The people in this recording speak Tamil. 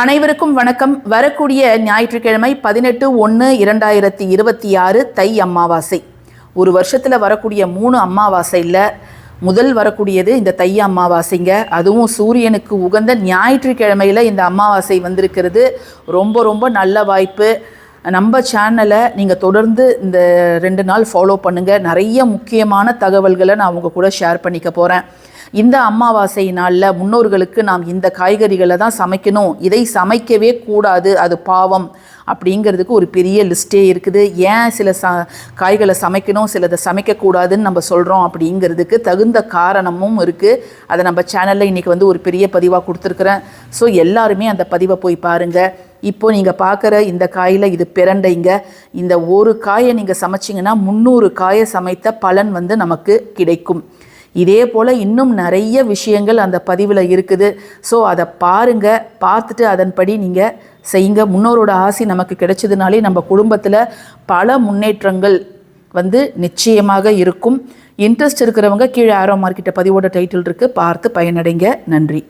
அனைவருக்கும் வணக்கம். வரக்கூடிய ஞாயிற்றுக்கிழமை 18/1/2026 தை அமாவாசை. ஒரு வருஷத்தில் வரக்கூடிய 3 அமாவாசையில் முதல் வரக்கூடியது இந்த தை அமாவாசைங்க. அதுவும் சூரியனுக்கு உகந்த ஞாயிற்றுக்கிழமையில் இந்த அமாவாசை வந்திருக்கிறது. ரொம்ப ரொம்ப நல்ல வாய்ப்பு. நம்ம சேனலை நீங்கள் தொடர்ந்து இந்த 2 நாள் ஃபாலோ பண்ணுங்கள். நிறைய முக்கியமான தகவல்களை நான் உங்கள் கூட ஷேர் பண்ணிக்க போகிறேன். இந்த அமாவாசை நாளில் முன்னோர்களுக்கு நாம் இந்த காய்கறிகளை தான் சமைக்கணும், இதை சமைக்கவே கூடாது, அது பாவம் அப்படிங்கிறதுக்கு ஒரு பெரிய லிஸ்ட்டே இருக்குது. ஏன் சில காய்களை சமைக்கணும், சிலதை சமைக்கக்கூடாதுன்னு நம்ம சொல்கிறோம் அப்படிங்கிறதுக்கு தகுந்த காரணமும் இருக்குது. அதை நம்ம சேனலில் இன்றைக்கி ஒரு பெரிய பதிவாக கொடுத்துருக்குறேன். ஸோ எல்லாருமே அந்த பதிவை போய் பாருங்கள். இப்போது நீங்கள் பார்க்குற இந்த காயில் இது பிரண்டைங்க. இந்த ஒரு காயை நீங்கள் சமைச்சிங்கன்னா 300 காயை சமைத்த பலன் நமக்கு கிடைக்கும். இதே போல் இன்னும் நிறைய விஷயங்கள் அந்த பதிவில் இருக்குது. ஸோ அதை பாருங்கள், பார்த்துட்டு அதன்படி நீங்கள் செய்யுங்க. முன்னோரோட ஆசி நமக்கு கிடைச்சதுனாலே நம்ம குடும்பத்தில் பல முன்னேற்றங்கள் நிச்சயமாக இருக்கும். இன்ட்ரெஸ்ட் இருக்கிறவங்க கீழே ஆரோ மார்க்கிட்ட பதிவோட டைட்டில் இருக்குது, பார்த்து பயனடைங்க. நன்றி.